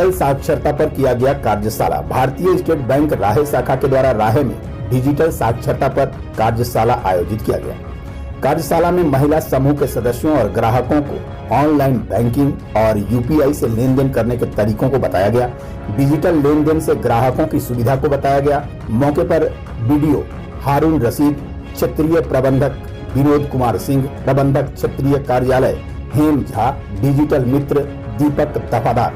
Digital साक्षरता पर किया गया कार्यशाला। भारतीय स्टेट बैंक राहे शाखा के द्वारा राहे में डिजिटल साक्षरता पर कार्यशाला आयोजित किया गया। कार्यशाला में महिला समूह के सदस्यों और ग्राहकों को ऑनलाइन बैंकिंग और यूपीआई से लेन देन करने के तरीकों को बताया गया। डिजिटल लेन देन से ग्राहकों की सुविधा को बताया गया। मौके पर बीडीओ हारून रशीद, क्षेत्रीय प्रबंधक विनोद कुमार सिंह, प्रबंधक क्षेत्रीय कार्यालय हेम झा, डिजिटल मित्र दीपक दफादार,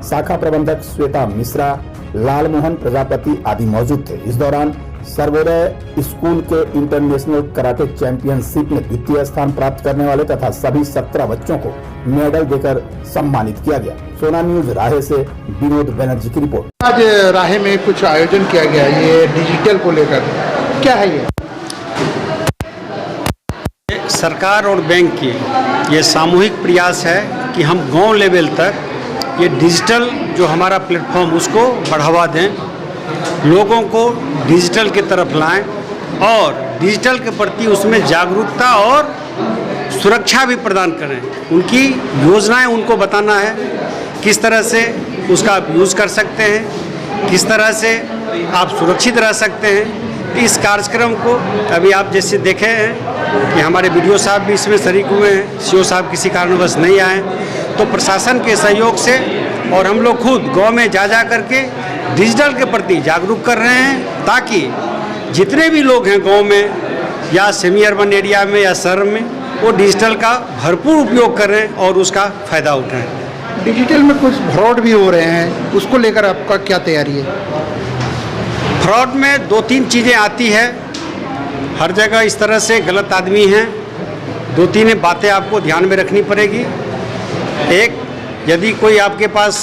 शाखा प्रबंधक श्वेता मिश्रा, लालमोहन प्रजापति आदि मौजूद थे। इस दौरान सर्वोदय स्कूल के इंटरनेशनल कराटे चैंपियनशिप में द्वितीय स्थान प्राप्त करने वाले तथा सभी 17 बच्चों को मेडल देकर सम्मानित किया गया। सोना न्यूज राहे से विनोद बनर्जी की रिपोर्ट। आज राहे में कुछ आयोजन किया गया, ये डिजिटल को लेकर क्या है ये? सरकार और बैंक की ये सामूहिक प्रयास है कि हम गांव लेवल तक ये डिजिटल जो हमारा प्लेटफॉर्म उसको बढ़ावा दें, लोगों को डिजिटल की तरफ लाएं और डिजिटल के प्रति उसमें जागरूकता और सुरक्षा भी प्रदान करें। उनकी योजनाएं उनको बताना है, किस तरह से उसका आप यूज़ कर सकते हैं, किस तरह से आप सुरक्षित रह सकते हैं। इस कार्यक्रम को अभी आप जैसे देखे हैं कि हमारे बीडीओ साहब भी इसमें शरीक हुए हैं, सीओ साहब किसी कारणवश नहीं आए, तो प्रशासन के सहयोग से और हम लोग खुद गांव में जा करके डिजिटल के प्रति जागरूक कर रहे हैं, ताकि जितने भी लोग हैं गांव में या सेमी अर्बन एरिया में या शहर में, वो डिजिटल का भरपूर उपयोग करें और उसका फ़ायदा उठाएं। डिजिटल में कुछ फ्रॉड भी हो रहे हैं, उसको लेकर आपका क्या तैयारी है? फ्रॉड में 2-3 चीज़ें आती है। हर जगह इस तरह से गलत आदमी हैं। 2-3 बातें आपको ध्यान में रखनी पड़ेगी। एक, यदि कोई आपके पास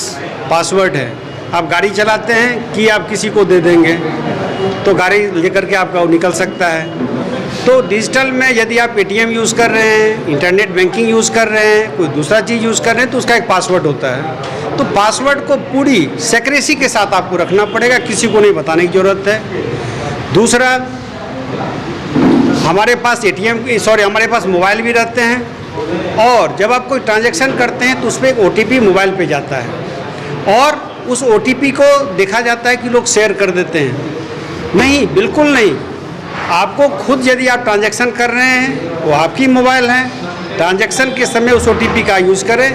पासवर्ड है, आप गाड़ी चलाते हैं कि आप किसी को दे देंगे तो गाड़ी लेकर के आपका निकल सकता है। तो डिजिटल में यदि आप एटीएम यूज़ कर रहे हैं, इंटरनेट बैंकिंग यूज़ कर रहे हैं, कोई दूसरा चीज़ यूज़ कर रहे हैं, तो उसका एक पासवर्ड होता है। तो पासवर्ड को पूरी सेक्रेसी के साथ आपको रखना पड़ेगा, किसी को नहीं बताने की ज़रूरत है। दूसरा, हमारे पास मोबाइल भी रहते हैं और जब आप कोई ट्रांजैक्शन करते हैं तो उसमें एक OTP मोबाइल पे जाता है और उस OTP को देखा जाता है कि लोग शेयर कर देते हैं। नहीं, बिल्कुल नहीं। आपको खुद यदि आप ट्रांजैक्शन कर रहे हैं, वो आपकी मोबाइल है, ट्रांजैक्शन के समय उस OTP का यूज़ करें।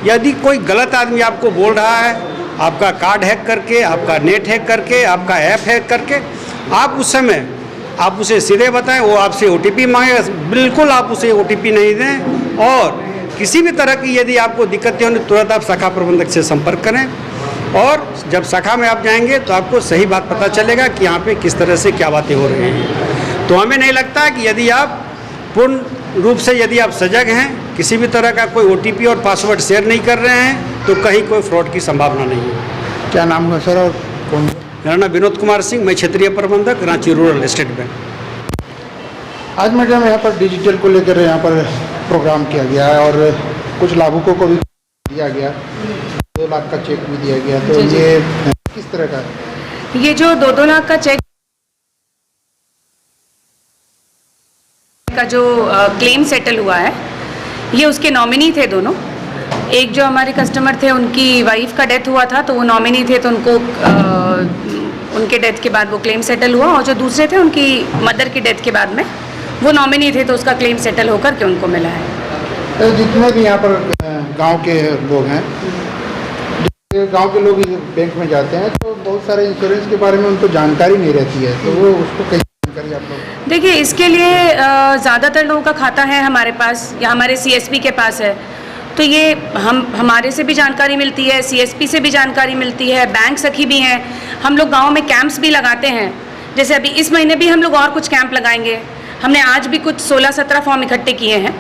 यदि कोई गलत आदमी आपको बोल रहा है, आपका कार्ड हैक करके, आपका नेट हैक करके, आपका ऐप हैक करके, आप उस समय आप उसे सीधे बताएं, वो आपसे OTP मांगे, बिल्कुल आप उसे OTP नहीं दें। और किसी भी तरह की यदि आपको दिक्कतें होने, तुरंत आप शाखा प्रबंधक से संपर्क करें और जब शाखा में आप जाएंगे तो आपको सही बात पता चलेगा कि यहाँ पे किस तरह से क्या बातें हो रही हैं। तो हमें नहीं लगता है कि यदि आप पूर्ण रूप से यदि आप सजग हैं, किसी भी तरह का कोई OTP और पासवर्ड शेयर नहीं कर रहे हैं, तो कहीं कोई फ्रॉड की संभावना नहीं है। क्या नाम है सर और कौन? मेरा नाम विनोद कुमार सिंह, मैं क्षेत्रीय प्रबंधक रांची रूरल स्टेट बैंक। आज मैडम यहाँ पर डिजिटल को लेकर यहाँ पर प्रोग्राम किया गया है और कुछ लाभुकों को भी दिया गया, 2 लाख का चेक भी दिया गया, तो ये किस तरह का? ये जो 2-2 लाख का चेक का जो क्लेम सेटल हुआ है, ये उसके नॉमिनी थे दोनों। एक जो हमारे कस्टमर थे, उनकी वाइफ का डेथ हुआ था, तो वो नॉमिनी थे, तो उनको उनके डेथ के बाद वो क्लेम सेटल हुआ। और जो दूसरे थे, उनकी मदर की डेथ के बाद में वो नॉमिनी थे, तो उसका क्लेम सेटल होकर के उनको मिला है। तो जितने भी यहाँ पर गांव के लोग हैं, गांव के लोग बैंक में जाते हैं, तो बहुत सारे इंश्योरेंस के बारे में उनको जानकारी नहीं रहती है, तो वो उसको कैसे जानकारी आप लोग? देखिए, इसके लिए ज़्यादातर लोगों का खाता है हमारे पास या हमारे CSP के पास है, तो ये हमारे से भी जानकारी मिलती है, CSP से भी जानकारी मिलती है, बैंक सखी भी हैं। हम लोग गांव में कैंप्स भी लगाते हैं, जैसे अभी इस महीने भी हम लोग और कुछ कैंप लगाएंगे। हमने आज भी कुछ 16-17 फॉर्म इकट्ठे किए हैं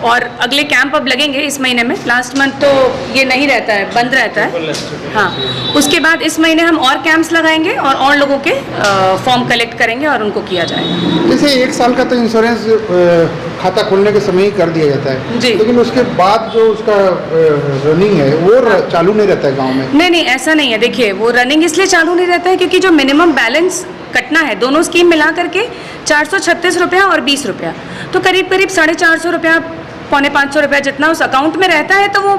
और अगले कैंप अब लगेंगे इस महीने में। लास्ट मंथ तो ये नहीं रहता है, बंद रहता है। हाँ, उसके बाद इस महीने हम और कैंप्स लगाएंगे और लोगों के फॉर्म कलेक्ट करेंगे और उनको किया जाएगा। जैसे 1 साल का तो इंश्योरेंस खाता खोलने के समय ही कर दिया जाता है जी, लेकिन उसके बाद जो उसका रनिंग है वो चालू नहीं रहता है गाँव में? नहीं, ऐसा नहीं है। देखिए, वो रनिंग इसलिए चालू नहीं रहता है क्योंकि जो मिनिमम बैलेंस कटना है, दोनों स्कीम मिला करके 436 रुपया और 20 रुपया, तो करीब 450 रुपया, 450 रुपया जितना उस अकाउंट में रहता है, तो वो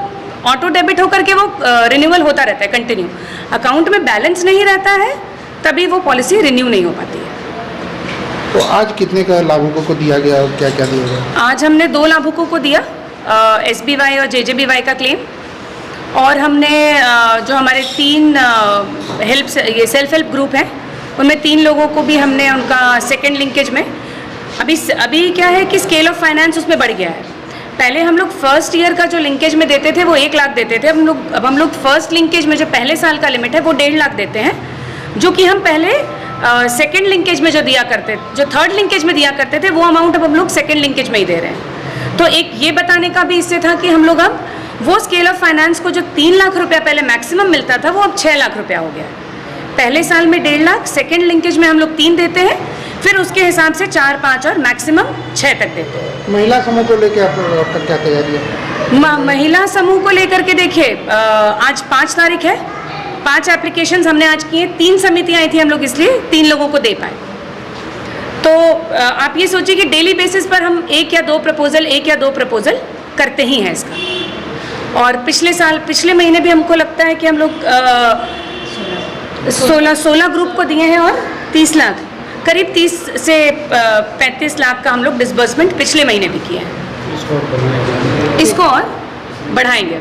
ऑटो डेबिट होकर के वो रिन्यूअल होता रहता है कंटिन्यू। अकाउंट में बैलेंस नहीं रहता है तभी वो पॉलिसी रिन्यू नहीं हो पाती है। तो आज कितने का लाभुकों को दिया गया और क्या क्या दिया गया? आज हमने 2 लाभुकों को दिया, SBY और JJBY का क्लेम, और हमने जो हमारे 3 ये सेल्फ हेल्प ग्रुप हैं उनमें 3 लोगों को भी हमने उनका सेकेंड लिंकेज में, अभी क्या है कि स्केल ऑफ फाइनेंस उसमें बढ़ गया है। पहले हम लोग फर्स्ट ईयर का जो लिंकेज में देते थे वो 1 लाख देते थे, अब हम लोग फर्स्ट लिंकेज में जो पहले साल का लिमिट है वो 1.5 लाख देते हैं, जो कि हम पहले सेकेंड लिंकेज में जो दिया करते, जो थर्ड लिंकेज में दिया करते थे वो अमाउंट अब हम लोग सेकेंड लिंकेज में ही दे रहे हैं। तो एक ये बताने का भी इससे था कि हम लोग अब वो स्केल ऑफ फाइनेंस को जो 3 लाख रुपया पहले मैक्सिमम मिलता था वो अब 6 लाख रुपया हो गया है। पहले साल में 1.5 लाख, सेकेंड लिंकेज में हम लोग 3 देते हैं, फिर उसके हिसाब से 4, 5 और मैक्सिमम 6 तक देते हैं। महिला समूह को लेकर आपका क्या तैयारी है? महिला समूह को लेकर के देखिए, आज 5 तारीख है, 5 एप्लीकेशंस हमने आज किए, 3 समितियाँ आई थी हम लोग, इसलिए 3 लोगों को दे पाए। तो आप ये सोचिए कि डेली बेसिस पर हम 1 या 2 प्रपोजल करते ही हैं इसका। और पिछले महीने भी हमको लगता है कि हम लोग 16 ग्रुप को दिए हैं और 30 लाख, करीब 30 से 35 लाख का हम लोग डिसबर्समेंट पिछले महीने भी किए हैं। इसको और बढ़ाएंगे।